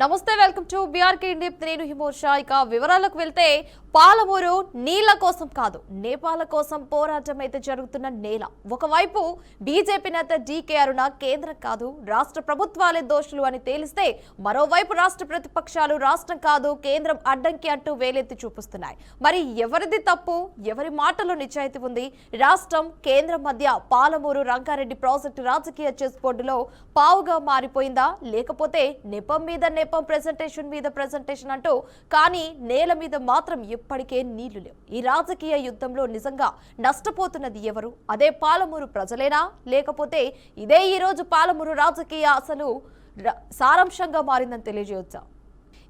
నమస్తే, welcome to BRK India. నేను హిమోషా. ఇక వివరాలకు వెళ్తే పాలమూరు నీళ్ల కోసం కాదు, నేపాల కోసం పోరాటం అయితే జరుగుతున్న నేల. ఒకవైపు బీజేపీ నేత డీకే అరుణ కేంద్రం కాదు రాష్ట్ర ప్రభుత్వాలే దోషులు అని తేలిస్తే, మరోవైపు రాష్ట్ర ప్రతిపక్షాలు రాష్ట్రం కాదు కేంద్రం అడ్డంకి అంటూ వేలెత్తి చూపిస్తున్నాయి. మరి ఎవరిది తప్పు, ఎవరి మాటలో నిజాయితీ ఉంది? రాష్ట్రం కేంద్రం మధ్య పాలమూరు రంగారెడ్డి ప్రాజెక్టు రాజకీయ చెస్ బోర్డులో పావుగా మారిపోయిందా, లేకపోతే నెపం మీద నెపం, ప్రెజెంటేషన్ మీద ప్రెజెంటేషన్ అంటూ? కానీ నేల మీద మాత్రం ఇప్పటికే నీళ్లు లేవు. ఈ రాజకీయ యుద్ధంలో నిజంగా నష్టపోతున్నది ఎవరు? అదే పాలమూరు ప్రజలేనా, లేకపోతే ఇదే ఈ రోజు పాలమూరు రాజకీయ అసలు సారాంశంగా మారిందని తెలియజేయొచ్చా?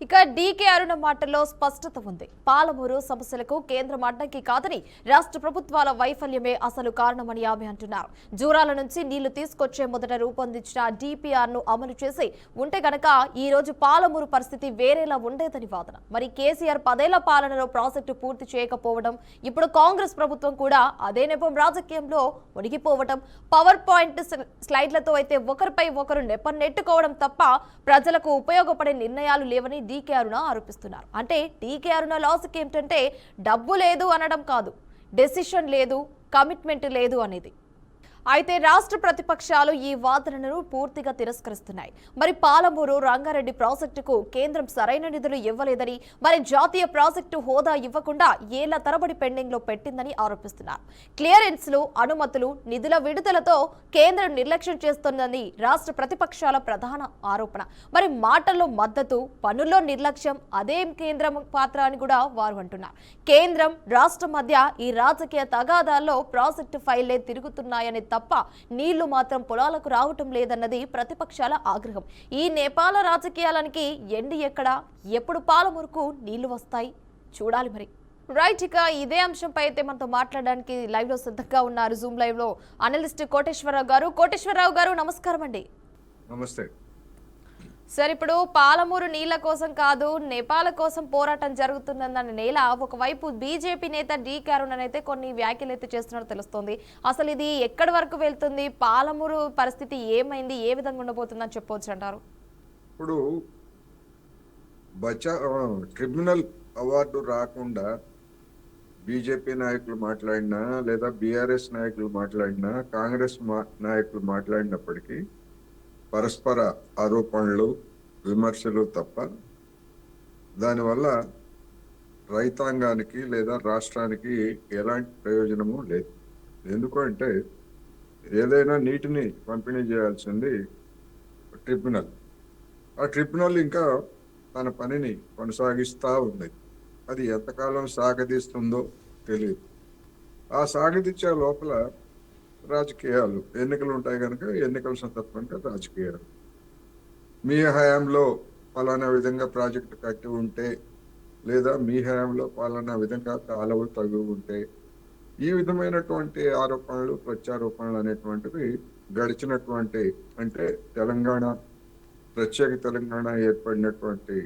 ఇక డీకే అరుణ మాటల్లో స్పష్టత ఉంది. పాలమూరు సమస్యలకు కేంద్రం అడ్డంకి కాదని, రాష్ట్ర ప్రభుత్వాల వైఫల్యమే అసలు కారణమని ఆమె అంటున్నారు. జూరాల నుంచి నీళ్లు తీసుకొచ్చే మొదట రూపొందించిన డిపిఆర్ ను అమలు చేసి ఉంటే గనక ఈ రోజు పాలమూరు పరిస్థితి వేరేలా ఉండేదని వాదన. మరి కేసీఆర్ 10 ఏళ్ల పాలనలో ప్రాజెక్టు పూర్తి చేయకపోవడం, ఇప్పుడు కాంగ్రెస్ ప్రభుత్వం కూడా అదే నెపం రాజకీయంలో మునిగిపోవడం, పవర్ పాయింట్ స్లైడ్లతో అయితే ఒకరిపై ఒకరు నెపం నెట్టుకోవడం తప్ప ప్రజలకు ఉపయోగపడే నిర్ణయాలు లేవని డీకే అరుణ ఆరోపిస్తున్నారు. అంటే డీకే అరుణ లాజిక్ ఏమిటంటే డబ్బు లేదు అనడం కాదు, డెసిషన్ లేదు, కమిట్మెంట్ లేదు అనేది. అయితే రాష్ట్ర ప్రతిపక్షాలు ఈ వాదనను పూర్తిగా తిరస్కరిస్తున్నాయి. మరి పాలమూరు రంగారెడ్డి ప్రాజెక్టుకు కేంద్రం సరైన నిధులు ఇవ్వలేదని, మరి జాతీయ ప్రాజెక్టు హోదా ఇవ్వకుండా ఏళ్ల తరబడి పెండింగ్ లో పెట్టిందని ఆరోపిస్తున్నారు. క్లియరెన్స్లు, అనుమతులు, నిధుల విడుదలతో కేంద్రం నిర్లక్ష్యం చేస్తోందని రాష్ట్ర ప్రతిపక్షాల ప్రధాన ఆరోపణ. మరి మాటల్లో మద్దతు, పనుల్లో నిర్లక్ష్యం అదేం కేంద్రం పాత్ర అని కూడా వారు అంటున్నారు. కేంద్రం రాష్ట్రం మధ్య ఈ రాజకీయ తగాదాల్లో ప్రాజెక్టు ఫైళ్లే తిరుగుతున్నాయని తప్ప నీళ్లు మాత్రం పొలాలకు రావటం లేదన్నది ప్రతిపక్షాల ఆగ్రహం. ఈ నేపాల రాజకీయాలనికి ఎండి ఎక్కడ, ఎప్పుడు పాలమూరుకు నీళ్లు వస్తాయి చూడాలి మరి. రైట్, ఇక ఇదే అంశంపై అయితే మనతో మాట్లాడడానికి లైవ్ లో సిద్ధంగా ఉన్నారు జూమ్ లైవ్ లో అనలిస్ట్ కోటేశ్వరరావు గారు. కోటేశ్వరరావు గారు నమస్కారం అండి. నమస్తే సార్, ఇప్పుడు పాలమూరు నీళ్ల కోసం కాదు నేపాల కోసం పోరాటం జరుగుతుందన్న నేల, ఒకవైపు బీజేపీ నేత డీకే అరుణ అయితే కొన్ని వ్యాఖ్యలు అయితే చేస్తున్నట్టు తెలుస్తోంది. అసలు ఇది ఎక్కడి వరకు వెళ్తుంది? పాలమూరు పరిస్థితి ఏమైంది, ఏ విధంగా ఉండబోతుందని చెప్పవచ్చు అంటారు? ఇప్పుడు ట్రిబ్యునల్ అవార్డు రాకుండా బీజేపీ నాయకులు మాట్లాడినా, లేదా బీఆర్ఎస్ నాయకులు మాట్లాడినా, కాంగ్రెస్ నాయకులు మాట్లాడినప్పటికీ పరస్పర ఆరోపణలు, విమర్శలు తప్ప దానివల్ల రైతాంగానికి లేదా రాష్ట్రానికి ఎలాంటి ప్రయోజనము లేదు. ఎందుకంటే ఏదైనా నీటిని పంపిణీ చేయాల్సింది ట్రిబ్యునల్. ఆ ట్రిబ్యునల్ ఇంకా తన పనిని కొనసాగిస్తూ ఉంది. అది ఎంతకాలం సాగదీస్తుందో తెలియదు. ఆ సాగదీచ్చే లోపల రాజకీయాలు, ఎన్నికలు ఉంటాయి కనుక ఎన్నికల సందర్భంగా రాజకీయాలు, మీ హయాంలో పలానా విధంగా ప్రాజెక్టు కట్టి ఉంటే, లేదా మీ హయాంలో పలానా విధంగా కాలువలు తగ్గి ఉంటే, ఈ విధమైనటువంటి ఆరోపణలు, ప్రత్యారోపణలు అనేటువంటివి గడిచినటువంటి, అంటే తెలంగాణ, ప్రత్యేక తెలంగాణ ఏర్పడినటువంటి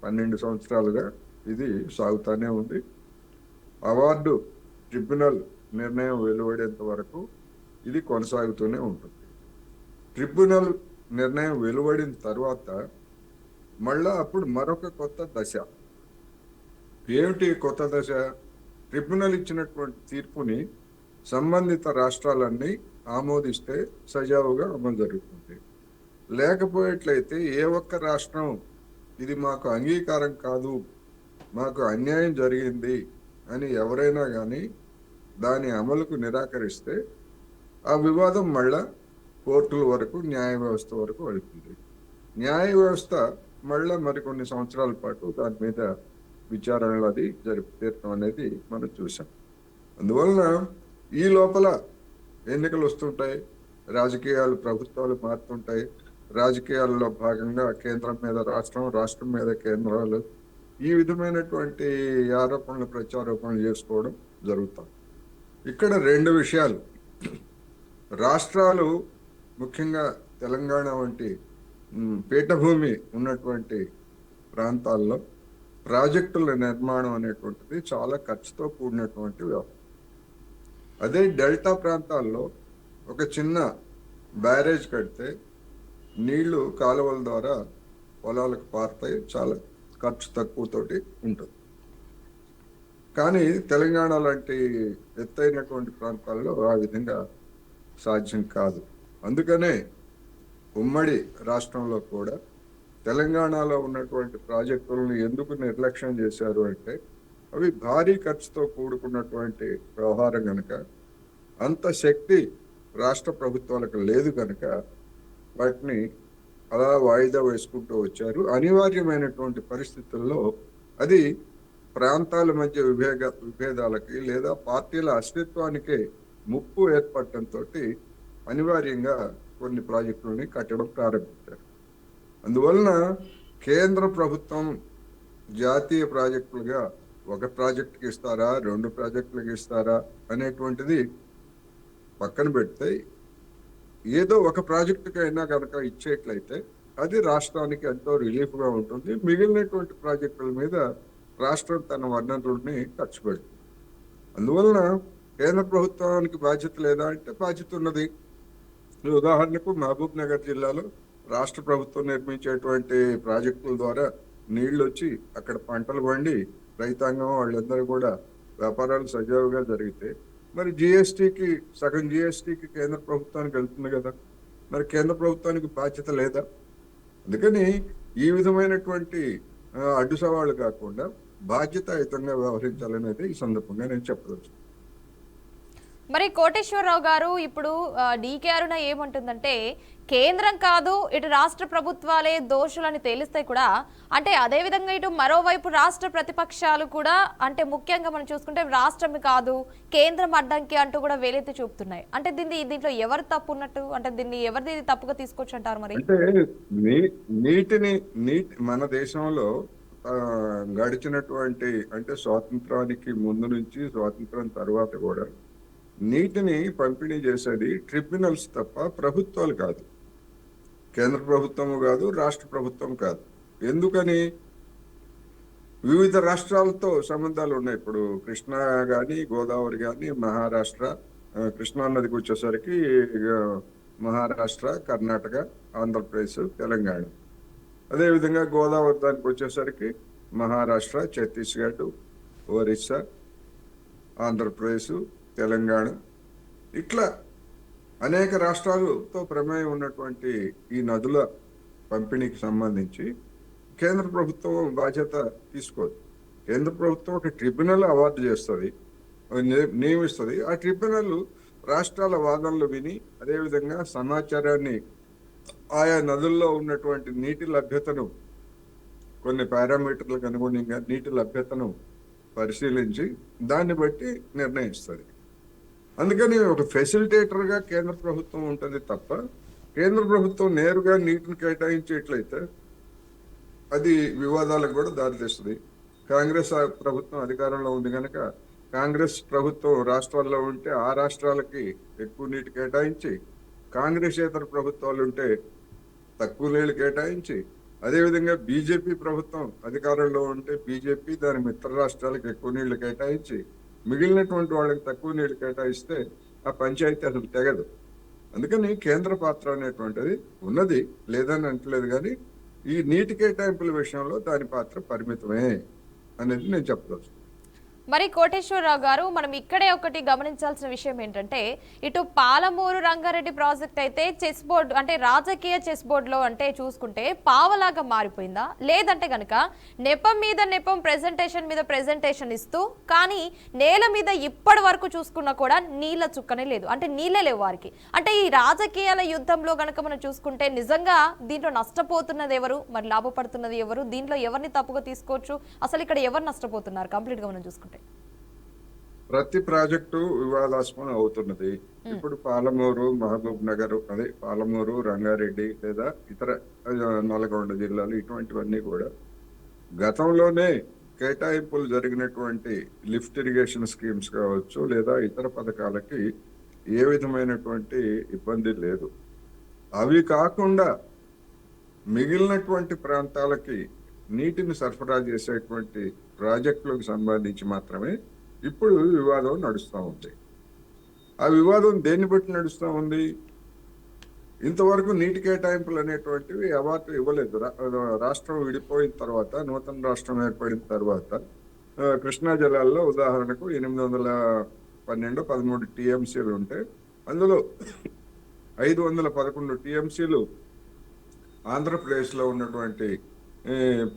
12 సంవత్సరాలుగా ఇది సాగుతూనే ఉంది. అవార్డు ట్రిబ్యునల్ నిర్ణయం వెలువడేంత వరకు ఇది కొనసాగుతూనే ఉంటుంది. ట్రిబ్యునల్ నిర్ణయం వెలువడిన తర్వాత మళ్ళా అప్పుడు మరొక కొత్త దశ. ఏమిటి కొత్త దశ? ట్రిబ్యునల్ ఇచ్చినటువంటి తీర్పుని సంబంధిత రాష్ట్రాలన్నీ ఆమోదిస్తే సజావుగా అమలు జరుగుతుంది. లేకపోయేట్లయితే ఏ ఒక్క రాష్ట్రం ఇది మాకు అంగీకారం కాదు, మాకు అన్యాయం జరిగింది అని ఎవరైనా కానీ దాని అమలుకు నిరాకరిస్తే ఆ వివాదం మళ్ళా కోర్టుల వరకు, న్యాయ వ్యవస్థ వరకు వెళుతుంది. న్యాయ వ్యవస్థ మళ్ళా మరికొన్ని సంవత్సరాల పాటు దాని మీద విచారణలు అది తీర్చడం అనేది మనం చూసాం. అందువలన ఈ లోపల ఎన్నికలు వస్తుంటాయి, రాజకీయాలు, ప్రభుత్వాలు మారుతుంటాయి. రాజకీయాల్లో భాగంగా కేంద్రం మీద రాష్ట్రం, రాష్ట్రం మీద కేంద్రాలు, ఈ విధమైనటువంటి ఆరోపణలు, ప్రత్యారోపణలు చేసుకోవడం జరుగుతాం. ఇక్కడ 2 విషయాలు. రాష్ట్రాలు, ముఖ్యంగా తెలంగాణ వంటి పీఠభూమి ఉన్నటువంటి ప్రాంతాల్లో ప్రాజెక్టుల నిర్మాణం అనేటువంటిది చాలా ఖర్చుతో కూడినటువంటి వ్యవహారం. అదే డెల్టా ప్రాంతాల్లో ఒక చిన్న బ్యారేజ్ కడితే నీళ్లు కాలువల ద్వారా పొలాలకు పారుతాయి, చాలా ఖర్చు తక్కువతోటి ఉంటుంది. కానీ తెలంగాణ లాంటి ఎత్తైనటువంటి ప్రాంతాల్లో ఆ విధంగా సాధ్యం కాదు. అందుకనే ఉమ్మడి రాష్ట్రంలో కూడా తెలంగాణలో ఉన్నటువంటి ప్రాజెక్టులను ఎందుకు నిర్లక్ష్యం చేశారు అంటే, అవి భారీ ఖర్చుతో కూడుకున్నటువంటి వ్యవహారం కనుక, అంత శక్తి రాష్ట్ర ప్రభుత్వాలకు లేదు కనుక వాటిని అలా వాయిదా వేసుకుంటూ వచ్చారు. అనివార్యమైనటువంటి పరిస్థితుల్లో అది ప్రాంతాల మధ్య విభేదాలకి లేదా పార్టీల అస్తిత్వానికే ముప్పు ఏర్పడటంతో అనివార్యంగా కొన్ని ప్రాజెక్టులని కట్టడం ప్రారంభించారు. అందువలన కేంద్ర ప్రభుత్వం జాతీయ ప్రాజెక్టులుగా ఒక ప్రాజెక్టుకి ఇస్తారా, 2 ప్రాజెక్టులకు ఇస్తారా అనేటువంటిది పక్కన పెడితే, ఏదో ఒక ప్రాజెక్టుకైనా కనుక ఇచ్చేట్లయితే అది రాష్ట్రానికి ఎంతో రిలీఫ్గా ఉంటుంది. మిగిలినటువంటి ప్రాజెక్టుల మీద రాష్ట్రం తన వనరుల్ని ఖర్చు పెడుతుంది. అందువలన కేంద్ర ప్రభుత్వానికి బాధ్యత లేదా అంటే బాధ్యత ఉన్నది. ఉదాహరణకు మహబూబ్ నగర్ జిల్లాలో రాష్ట్ర ప్రభుత్వం నిర్మించేటువంటి ప్రాజెక్టుల ద్వారా నీళ్లు వచ్చి అక్కడ పంటలు పండి రైతాంగం వాళ్ళందరూ కూడా వ్యాపారాలు సజావుగా జరిగితే, మరి జిఎస్టికి సగం జిఎస్టికి కేంద్ర ప్రభుత్వానికి వెళ్తుంది కదా, మరి కేంద్ర ప్రభుత్వానికి బాధ్యత లేదా? అందుకని ఈ విధమైనటువంటి అడ్డు సవాళ్ళు కాకుండా బాధ్యతాయుతంగా వ్యవహరించాలనేది ఈ సందర్భంగా నేను చెప్పదలుచుకున్నాను. మరి కోటేశ్వరరావు గారు ఇప్పుడు డీకే అరుణ ఏమంటుందంటే, కేంద్రం కాదు ఇటు రాష్ట్ర ప్రభుత్వాలే దోషులని తేలిస్తే కూడా, అంటే అదే విధంగా ఇటు మరోవైపు రాష్ట్ర ప్రతిపక్షాలు కూడా, అంటే ముఖ్యంగా మనం చూసుకుంటే రాష్ట్రం కాదు కేంద్రం అడ్డంకి అంటూ కూడా వేలెత్తి చూపుతున్నాయి. అంటే దీంట్లో ఎవరు తప్పు ఉన్నట్టు, అంటే దీన్ని ఎవరిది తప్పుగా తీసుకోవచ్చు అంటారు? మరి అంటే నీటి మన దేశంలో గడిచినటువంటి, అంటే స్వాతంత్రానికి ముందు నుంచి స్వాతంత్రం తర్వాత కూడా నీటిని పంపిణీ చేసేది ట్రిబ్యునల్స్ తప్ప ప్రభుత్వాలు కాదు. కేంద్ర ప్రభుత్వము కాదు, రాష్ట్ర ప్రభుత్వం కాదు. ఎందుకని? వివిధ రాష్ట్రాలతో సంబంధాలు ఉన్నాయి. ఇప్పుడు కృష్ణా కానీ, గోదావరి కానీ, మహారాష్ట్ర, కృష్ణా నదికి వచ్చేసరికి మహారాష్ట్ర, కర్ణాటక, ఆంధ్రప్రదేశ్, తెలంగాణ. అదేవిధంగా గోదావరి దానికి వచ్చేసరికి మహారాష్ట్ర, ఛత్తీస్గఢ్, ఒరిస్సా, ఆంధ్రప్రదేశ్, తెలంగాణ, ఇట్లా అనేక రాష్ట్రాలతో ప్రమేయం ఉన్నటువంటి ఈ నదుల పంపిణీకి సంబంధించి కేంద్ర ప్రభుత్వం బాధ్యత తీసుకోదు. కేంద్ర ప్రభుత్వం ఒక ట్రిబ్యునల్ అవార్డు చేస్తుంది, నియమిస్తుంది. ఆ ట్రిబ్యునల్ రాష్ట్రాల వాదనలు విని, అదేవిధంగా సమాచారాన్ని, ఆయా నదుల్లో ఉన్నటువంటి నీటి లభ్యతను, కొన్ని పారామీటర్లకు అనుగుణంగా నీటి లభ్యతను పరిశీలించి దాన్ని బట్టి నిర్ణయిస్తుంది. అందుకని ఒక ఫెసిలిటేటర్గా కేంద్ర ప్రభుత్వం ఉంటుంది తప్ప, కేంద్ర ప్రభుత్వం నేరుగా నీటిని కేటాయించేట్లయితే అది వివాదాలకు కూడా దారితీస్తుంది. కాంగ్రెస్ ప్రభుత్వం అధికారంలో ఉంది కనుక కాంగ్రెస్ ప్రభుత్వం రాష్ట్రాల్లో ఉంటే ఆ రాష్ట్రాలకి ఎక్కువ నీటి కేటాయించి, కాంగ్రెసేతర ప్రభుత్వాలు ఉంటే తక్కువ నీళ్లు కేటాయించి, అదేవిధంగా బీజేపీ ప్రభుత్వం అధికారంలో ఉంటే బీజేపీ దాని మిత్ర రాష్ట్రాలకు ఎక్కువ నీళ్లు కేటాయించి, మిగిలినటువంటి వాళ్ళకి తక్కువ నీళ్లు కేటాయిస్తే ఆ పంచాయతీ అసలు తెగదు. అందుకని కేంద్ర పాత్ర అనేటువంటిది ఉన్నది, లేదని అంటలేదు. కానీ ఈ నీటి కేటాయింపుల విషయంలో దాని పాత్ర పరిమితమే అనేది నేను చెప్పదలుచుకున్నాను. మరి కోటేశ్వరరావు గారు, మనం ఇక్కడే ఒకటి గమనించాల్సిన విషయం ఏంటంటే, ఇటు పాలమూరు రంగారెడ్డి ప్రాజెక్ట్ అయితే చెస్ బోర్డు, అంటే రాజకీయ చెస్ బోర్డులో అంటే చూసుకుంటే పావలాగా మారిపోయిందా, లేదంటే గనక నెపం మీద నెపం, ప్రెజెంటేషన్ మీద ప్రెజెంటేషన్ ఇస్తూ, కానీ నేల మీద ఇప్పటి వరకు చూసుకున్నా కూడా నీళ్ళ చుక్కనే లేదు, అంటే నీళ్ళే లేవు వారికి. అంటే ఈ రాజకీయాల యుద్ధంలో గనక మనం చూసుకుంటే నిజంగా దీంట్లో నష్టపోతున్నది ఎవరు, మరి లాభపడుతున్నది ఎవరు, దీంట్లో ఎవరిని తప్పుగా తీసుకోవచ్చు, అసలు ఇక్కడ ఎవరు నష్టపోతున్నారు కంప్లీట్ గా మనం చూసుకుంటే? ప్రతి ప్రాజెక్టు వివాదాస్పదం అవుతున్నది. ఇప్పుడు పాలమూరు, మహబూబ్ నగర్, అదే పాలమూరు, రంగారెడ్డి లేదా ఇతర నల్గొండ జిల్లాలు, ఇటువంటివన్నీ కూడా గతంలోనే కేటాయింపులు జరిగినటువంటి లిఫ్ట్ ఇరిగేషన్ స్కీమ్స్ కావచ్చు లేదా ఇతర పథకాలకి ఏ విధమైనటువంటి ఇబ్బంది లేదు. అవి కాకుండా మిగిలినటువంటి ప్రాంతాలకి నీటిని సరఫరా చేసేటువంటి ప్రాజెక్టులకు సంబంధించి మాత్రమే ఇప్పుడు వివాదం నడుస్తూ ఉంది. ఆ వివాదం దేన్ని బట్టి నడుస్తూ ఉంది? ఇంతవరకు నీటి కేటాయింపులు అనేటువంటివి అవార్డు ఇవ్వలేదు. రాష్ట్రం విడిపోయిన తర్వాత, నూతన రాష్ట్రం ఏర్పడిన తర్వాత కృష్ణా జలాల్లో ఉదాహరణకు 812-13 టీఎంసీలు ఉంటే అందులో 511 టీఎంసీలు ఆంధ్రప్రదేశ్లో ఉన్నటువంటి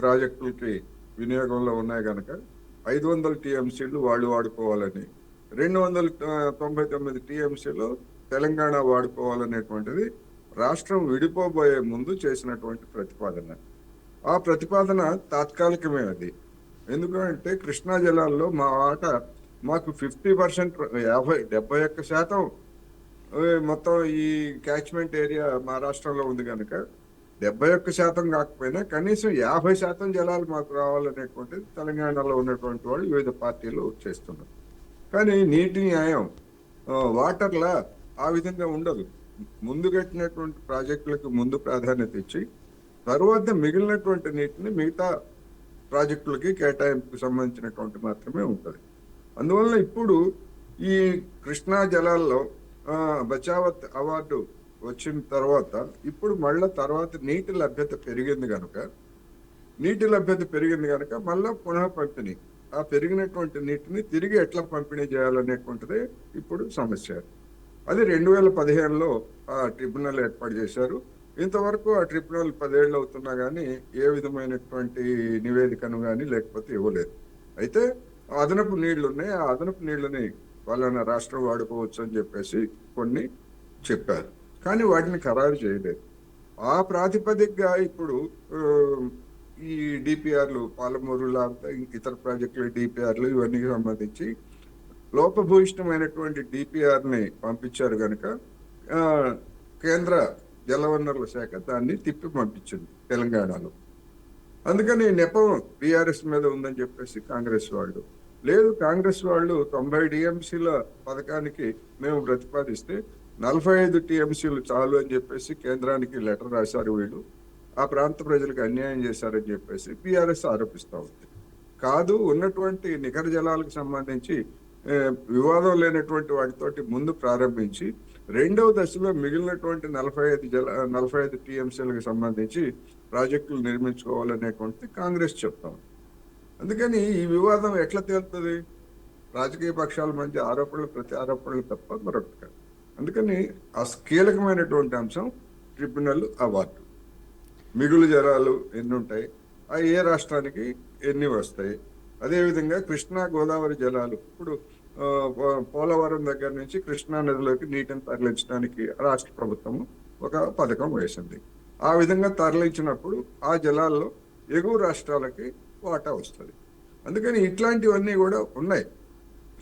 ప్రాజెక్టులకి వినియోగంలో ఉన్నాయి కనుక 500 టీఎంసీలు వాళ్ళు వాడుకోవాలని, 299 టీఎంసీలు తెలంగాణ వాడుకోవాలనేటువంటిది రాష్ట్రం విడిపోబోయే ముందు చేసినటువంటి ప్రతిపాదన. ఆ ప్రతిపాదన తాత్కాలికమే అది. ఎందుకంటే కృష్ణా జలాల్లో మాకు 50%, 71% మొత్తం ఈ క్యాచ్మెంట్ ఏరియా మా రాష్ట్రంలో ఉంది కనుక 71% కాకపోయినా కనీసం 50% జలాలు మాకు రావాలనేటువంటిది తెలంగాణలో ఉన్నటువంటి వాళ్ళు వివిధ పార్టీలు చేస్తున్నారు. కానీ నీటి న్యాయం వాటర్లా ఆ విధంగా ఉండదు. ముందు కట్టినటువంటి ప్రాజెక్టులకు ముందు ప్రాధాన్యత ఇచ్చి తర్వాత మిగిలినటువంటి నీటిని మిగతా ప్రాజెక్టులకి కేటాయింపుకు సంబంధించినటువంటి మాత్రమే ఉంటుంది. అందువల్ల ఇప్పుడు ఈ కృష్ణా జలాల్లో బచావత్ అవార్డు వచ్చిన తర్వాత ఇప్పుడు మళ్ళా తర్వాత నీటి లభ్యత పెరిగింది కనుక మళ్ళా పునః పంపిణీ, ఆ పెరిగినటువంటి నీటిని తిరిగి ఎట్లా పంపిణీ చేయాలనేటువంటిదే ఇప్పుడు సమస్య. అది 2015లో ఆ ట్రిబ్యునల్ ఏర్పాటు చేశారు. ఇంతవరకు ఆ ట్రిబ్యునల్ 10 ఏళ్ళు అవుతున్నా కానీ ఏ విధమైనటువంటి నివేదికను కానీ లేకపోతే ఇవ్వలేదు. అయితే అదనపు నీళ్లు ఉన్నాయి, ఆ అదనపు నీళ్లని వాళ్ళ రాష్ట్రం వాడుకోవచ్చు అని చెప్పేసి కొన్ని చెప్పారు, కానీ వాటిని ఖరారు చేయలేదు. ఆ ప్రాతిపదికగా ఇప్పుడు ఈ డిపిఆర్లు, పాలమూరు లాంటి ఇతర ప్రాజెక్టుల డిపిఆర్లు ఇవన్నీ సంబంధించి లోపభూయిష్టమైనటువంటి డిపిఆర్ని పంపించారు కనుక కేంద్ర జలవనరుల శాఖ దాన్ని తిప్పి పంపించింది తెలంగాణలో. అందుకని నెపం బీఆర్ఎస్ మీద ఉందని చెప్పేసి కాంగ్రెస్ వాళ్ళు, లేదు కాంగ్రెస్ వాళ్ళు 90 టీఎంసీల పథకానికి మేము ప్రతిపాదిస్తే 45 టీఎంసీలు చాలు అని చెప్పేసి కేంద్రానికి లెటర్ రాశారు. వీళ్ళు ఆ ప్రాంత ప్రజలకు అన్యాయం చేశారని చెప్పేసి బీఆర్ఎస్ ఆరోపిస్తూ ఉంది. కాదు, ఉన్నటువంటి నికర జలాలకు సంబంధించి వివాదం లేనటువంటి వాటితోటి ముందు ప్రారంభించి రెండవ దశలో మిగిలినటువంటి 45 టీఎంసీలకు సంబంధించి ప్రాజెక్టులు నిర్మించుకోవాలనేటువంటిది కాంగ్రెస్ చెప్తాం. అందుకని ఈ వివాదం ఎట్లా తేలుతుంది? రాజకీయ పక్షాల మధ్య ఆరోపణలు, ప్రతి ఆరోపణలు తప్ప మరొకటి కాదు. అందుకని ఆ కీలకమైనటువంటి అంశం ట్రిబ్యునల్ అవార్డు. మిగులు జలాలు ఎన్ని ఉంటాయి, ఆ ఏ రాష్ట్రానికి ఎన్ని వస్తాయి, అదేవిధంగా కృష్ణా గోదావరి జలాలు ఇప్పుడు పోలవరం దగ్గర నుంచి కృష్ణా నదిలోకి నీటిని తరలించడానికి రాష్ట్ర ప్రభుత్వం ఒక పథకం వేసింది. ఆ విధంగా తరలించినప్పుడు ఆ జలాల్లో ఎగువ రాష్ట్రాలకి వాటా వస్తుంది. అందుకని ఇట్లాంటివన్నీ కూడా ఉన్నాయి.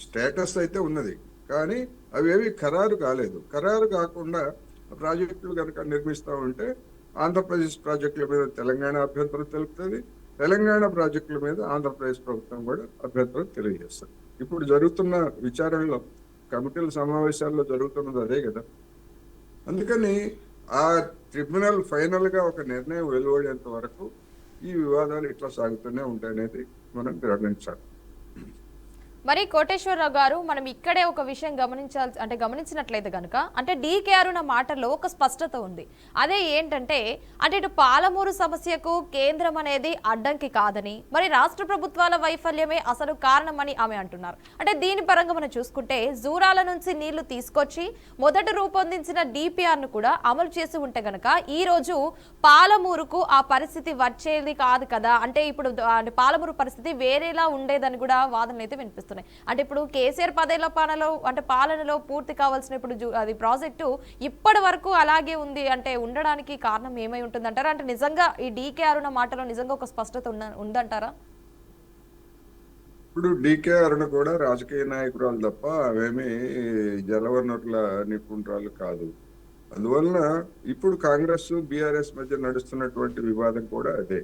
స్టేటస్ అయితే ఉన్నది, కానీ అవేవి ఖరారు కాలేదు. ఖరారు కాకుండా ప్రాజెక్టులు కనుక నిర్మిస్తూ ఉంటే ఆంధ్రప్రదేశ్ ప్రాజెక్టుల మీద తెలంగాణ అభ్యంతరం తెలుపుతుంది, తెలంగాణ ప్రాజెక్టుల మీద ఆంధ్రప్రదేశ్ ప్రభుత్వం కూడా అభ్యంతరం తెలియజేస్తుంది. ఇప్పుడు జరుగుతున్న విచారణలో, కమిటీల సమావేశాల్లో జరుగుతున్నది అదే కదా. అందుకని ఆ ట్రిబ్యునల్ ఫైనల్ గా ఒక నిర్ణయం వెలువడేంత వరకు ఈ వివాదాలు ఇట్లా సాగుతూనే ఉంటాయనేది మనం గమనించాలి. మరి కోటేశ్వరరావు గారు, మనం ఇక్కడే ఒక విషయం గమనించినట్లయితే కనుక డీకేఆర్ ఉన్న మాటల్లో ఒక స్పష్టత ఉంది. అదే ఏంటంటే ఇటు పాలమూరు సమస్యకు కేంద్రం అనేది అడ్డంకి కాదని, మరి రాష్ట్ర ప్రభుత్వాల వైఫల్యమే అసలు కారణమని ఆమె అంటున్నారు. దీని పరంగా మనం చూసుకుంటే జూరాల నుంచి నీళ్లు తీసుకొచ్చి మొదట రూపొందించిన డిపిఆర్ ను కూడా అమలు చేసి ఉంటే గనక ఈ రోజు పాలమూరుకు ఆ పరిస్థితి వచ్చేది కాదు కదా. ఇప్పుడు పాలమూరు పరిస్థితి వేరేలా ఉండేదని కూడా వాదనలు అయితే వినిపిస్తుంది. ఇప్పుడు కేసీఆర్ 10 ఏళ్ల పాలనలో పూర్తి కావాల్సిన అది ప్రాజెక్టు ఇప్పటి వరకు అలాగే ఉంది ఉండడానికి కారణం ఏమై ఉంటుందంటారా? నిజంగా ఈ డీకేఆర్ ఉన్న మాటలో నిజంగా ఒక స్పష్టత ఉందంటారా? ఇప్పుడు డీకేఆర్ కూడా రాజకీయ నాయకురాలు తప్ప అవేమీ జలవనరుల నిపుణురాలు కాదు. అందువలన ఇప్పుడు కాంగ్రెస్ బీఆర్ఎస్ మధ్య నడుస్తున్నటువంటి వివాదం కూడా అదే.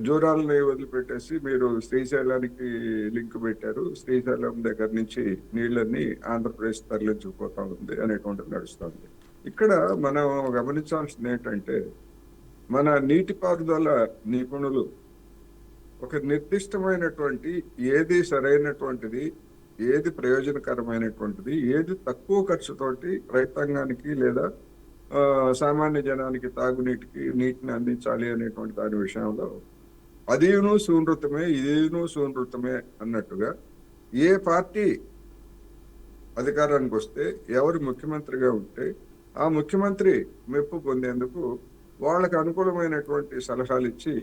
జూరాలని వదిలిపెట్టేసి మీరు శ్రీశైలానికి లింక్ పెట్టారు, శ్రీశైలం దగ్గర నుంచి నీళ్ళన్నీ ఆంధ్రప్రదేశ్ తరలించుకుపోతా ఉంది అనేటువంటిది నడుస్తుంది. ఇక్కడ మనం గమనించాల్సింది ఏంటంటే, మన నీటిపారుదల నిపుణులు ఒక నిర్దిష్టమైనటువంటి ఏది సరైనటువంటిది, ఏది ప్రయోజనకరమైనటువంటిది, ఏది తక్కువ ఖర్చుతోటి రైతాంగానికి లేదా సామాన్య జనానికి తాగునీటికి నీటిని అందించాలి అనేటువంటి దాని విషయంలో అదీను శూన్యతమే ఇదేను శూన్యతమే అన్నట్టుగా ఏ పార్టీ అధికారానికి వస్తే ఎవరు ముఖ్యమంత్రిగా ఉంటే ఆ ముఖ్యమంత్రి మెప్పు పొందేందుకు వాళ్ళకు అనుకూలమైనటువంటి సలహాలు ఇచ్చి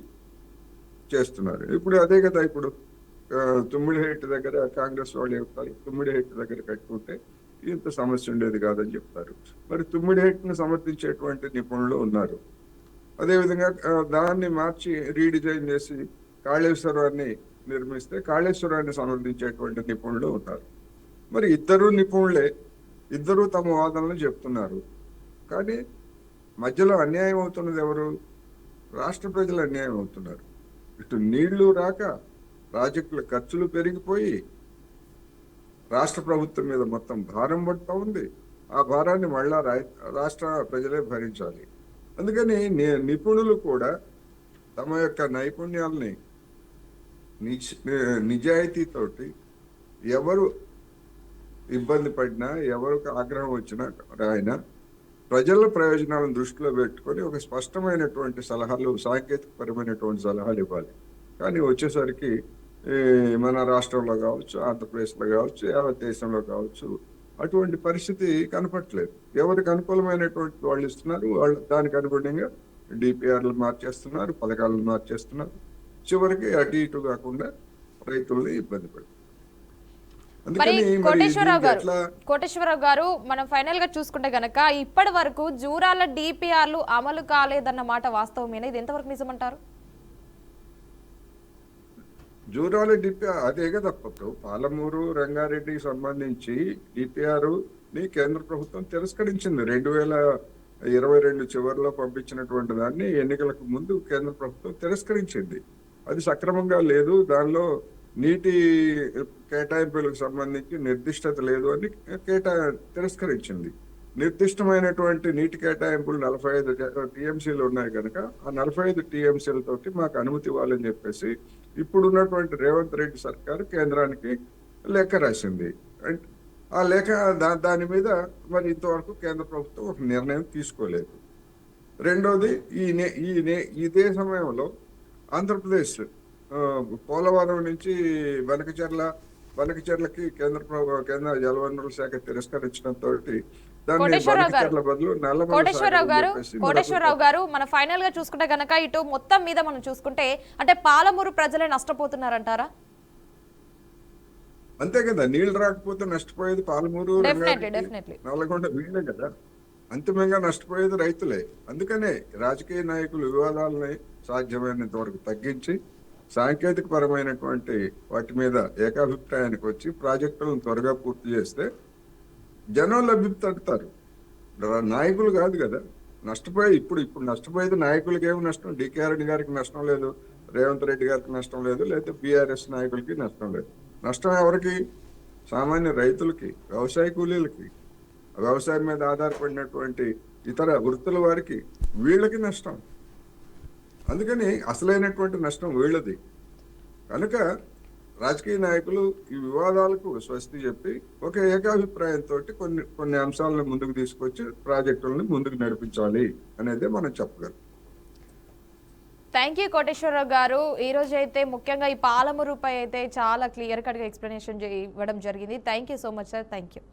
చేస్తున్నారు. ఇప్పుడు అదే కదా, ఇప్పుడు తుమ్మిడిహెట్టి దగ్గర కాంగ్రెస్ వాళ్ళు చెప్తారు తుమ్మిడిహెట్టి దగ్గర కట్టుకుంటే ఇంత సమస్య ఉండేది కాదని చెప్తారు. మరి తుమ్మిడిహెట్టిని సమర్థించేటువంటి నిపుణులు ఉన్నారు. అదేవిధంగా దాన్ని మార్చి రీడిజైన్ చేసి కాళేశ్వరాన్ని నిర్మిస్తే కాళేశ్వరాన్ని సమర్థించేటువంటి నిపుణులు ఉన్నారు. మరి ఇద్దరు నిపుణులే, ఇద్దరు తమ వాదనలు చెప్తున్నారు. కానీ మధ్యలో అన్యాయం అవుతున్నది ఎవరు? రాష్ట్ర ప్రజలు అన్యాయం అవుతున్నారు. ఇటు నీళ్లు రాక ప్రాజెక్టుల ఖర్చులు పెరిగిపోయి రాష్ట్ర ప్రభుత్వం మీద మొత్తం భారం పడుతూ ఉంది. ఆ భారాన్ని మళ్ళా రాష్ట్ర ప్రజలే భరించాలి. అందుకని నిపుణులు కూడా తమ యొక్క నైపుణ్యాలని నిజాయితీతోటి ఎవరు ఇబ్బంది పడినా ఎవరికి ఆగ్రహం వచ్చినా ఆయన ప్రజల ప్రయోజనాలను దృష్టిలో పెట్టుకొని ఒక స్పష్టమైనటువంటి సలహాలు, సాంకేతికపరమైనటువంటి సలహాలు ఇవ్వాలి. కానీ వచ్చేసరికి మన రాష్ట్రంలో కావచ్చు, ఆంధ్రప్రదేశ్లో కావచ్చు, యావత్ దేశంలో కావచ్చు అటువంటి పరిస్థితి కనపట్లేదు. ఎవరికి అనుకూలమైనటువంటి వాళ్ళు ఇస్తున్నారు, వాళ్ళు దానికి అనుగుణంగా డిపిఆర్లు మార్చేస్తున్నారు, పథకాలను మార్చేస్తున్నారు. చివరికి అటు ఇటు కాకుండా రైతుల్ని ఇబ్బంది పెడుతున్నారు. కోటేశ్వరరావు గారు, మనం ఫైనల్ గా చూసుకుంటే గనక ఇప్పటి వరకు జూరాల డిపిఆర్లు అమలు కాలేదన్న మాట వాస్తవమేనా? ఇది ఎంతవరకు నిజమంటారు? జూరాల డిపిఆర్ అదే కదా, పాలమూరు రంగారెడ్డికి సంబంధించి డిపిఆర్ ని కేంద్ర ప్రభుత్వం తిరస్కరించింది. 2022 చివరిలో పంపించినటువంటి దాన్ని ఎన్నికలకు ముందు కేంద్ర ప్రభుత్వం తిరస్కరించింది. అది సక్రమంగా లేదు, దానిలో నీటి కేటాయింపులకు సంబంధించి నిర్దిష్టత లేదు అని తిరస్కరించింది. నిర్దిష్టమైనటువంటి నీటి కేటాయింపులు 45 టీఎంసీలు ఉన్నాయి కనుక ఆ 45 టీఎంసీలతోటి మాకు అనుమతి ఇవ్వాలని చెప్పేసి ఇప్పుడున్నటువంటి రేవంత్ రెడ్డి సర్కారు కేంద్రానికి లేఖ రాసింది. ఆ లేఖ దాని మీద మరి ఇంతవరకు కేంద్ర ప్రభుత్వం ఒక నిర్ణయం తీసుకోలేదు. రెండోది ఇదే సమయంలో ఆంధ్రప్రదేశ్ పోలవరం నుంచి వనకచెర్లకి కేంద్ర జలవనరుల శాఖ తిరస్కరించడంతో కోటేశ్వరరావు గారు, మన ఫైనల్ గా చూసుకుంటే గనక ఇటు మొత్తం మీద మనం చూసుకుంటే అంటే పాలమూరు ప్రజలే నష్టపోతున్నారంటారా? అంతే కదా, నీళ్లు రాకపోతే నష్టపోయేది పాలమూరు, నల్లగొండ వీళ్ళే కదా. అంతిమంగా నష్టపోయేది రైతులే. అందుకనే రాజకీయ నాయకులు వివాదాలని సాధ్యమైనంత వరకు తగ్గించి సాంకేతిక పరమైనటువంటి వాటి మీద ఏకాభిప్రాయానికి వచ్చి ప్రాజెక్టులను త్వరగా పూర్తి చేస్తే జనం లబ్ధి తగ్గుతారు, నాయకులు కాదు కదా. ఇప్పుడు నష్టపోయేది నాయకులకి ఏమి నష్టం? డికేఆర్ గారికి నష్టం లేదు, రేవంత్ రెడ్డి గారికి నష్టం లేదు, లేదా బీఆర్ఎస్ నాయకులకి నష్టం లేదు. నష్టం ఎవరికి? సామాన్య రైతులకి, వ్యవసాయ కూలీలకి, వ్యవసాయం మీద ఆధారపడినటువంటి ఇతర వృత్తుల వారికి, వీళ్ళకి నష్టం. అందుకని అసలైనటువంటి నష్టం వీళ్ళది. కనుక రాజకీయ నాయకులు ఈ వివాదాలకు స్వస్తి చెప్పి ఒక ఏకాభిప్రాయంతో కొన్ని అంశాలను ముందుకు తీసుకొచ్చి ప్రాజెక్టులను ముందుకు నడిపించాలి అనేది మనం చెప్పగలం. థ్యాంక్ యూ కోటేశ్వరరావు గారు. ఈ రోజు అయితే ముఖ్యంగా ఈ పాలమూరుపై అయితే చాలా క్లియర్ కట్ గా ఎక్స్ప్లెనేషన్ ఇవ్వడం జరిగింది. Thank you so much sir. Thank you.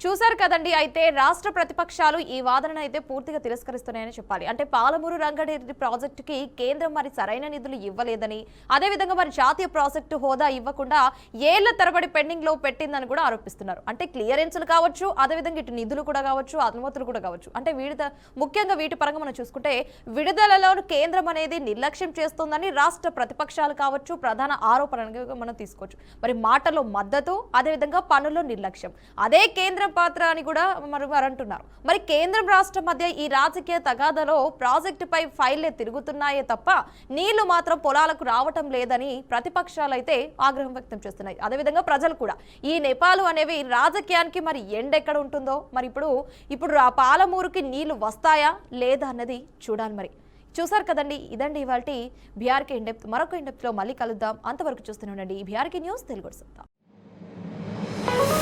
చూశారు కదండి, అయితే రాష్ట్ర ప్రతిపక్షాలు ఈ వాదనను అయితే పూర్తిగా తిరస్కరిస్తున్నాయని చెప్పాలి. అంటే పాలమూరు రంగారెడ్డి ప్రాజెక్టుకి కేంద్రం మరి సరైన నిధులు ఇవ్వలేదని, అదేవిధంగా మరి జాతీయ ప్రాజెక్టు హోదా ఇవ్వకుండా ఏళ్ల తరబడి పెండింగ్ లో పెట్టిందని కూడా ఆరోపిస్తున్నారు. అంటే క్లియరెన్స్లు కావచ్చు, అదేవిధంగా ఇటు నిధులు కూడా కావచ్చు, అనుమతులు కూడా కావచ్చు. అంటే ముఖ్యంగా వీటి పరంగా మనం చూసుకుంటే విడుదలలో కేంద్రం అనేది నిర్లక్ష్యం చేస్తుందని రాష్ట్ర ప్రతిపక్షాలు కావచ్చు ప్రధాన ఆరోపణగా మనం తీసుకోవచ్చు. మరి మాటలో మద్దతు, అదేవిధంగా పనుల్లో నిర్లక్ష్యం, అదే కేంద్రం పాత్ర అని కూడా వారు అంటున్నారు. మరి కేంద్రం రాష్ట్రం మధ్య ఈ రాజకీయ తగాదాలో ప్రాజెక్టుపై ఫైళ్లే తిరుగుతున్నాయే తప్ప నీళ్లు మాత్రం పొలాలకు రావటం లేదని ప్రతిపక్షాలు అయితే ఆగ్రహం వ్యక్తం చేస్తున్నాయి. అదేవిధంగా ప్రజలు కూడా ఈ నేపాలు అనేవి రాజకీయానికి మరి ఎండెక్కడ ఉంటుందో, మరి ఇప్పుడు ఆ పాలమూరుకి నీళ్లు వస్తాయా లేదా అన్నది చూడాలి. మరి చూసారు కదండి, ఇదండి ఇవాల్టి బీఆర్కే ఇన్ డెప్త్. మరొక ఇన్ డెప్త్ లో మళ్ళీ కలుద్దాం. అంతవరకు చూస్తూనే ఉండండి బీఆర్కే న్యూస్ తెలుగు. తెలుసుకుందాం.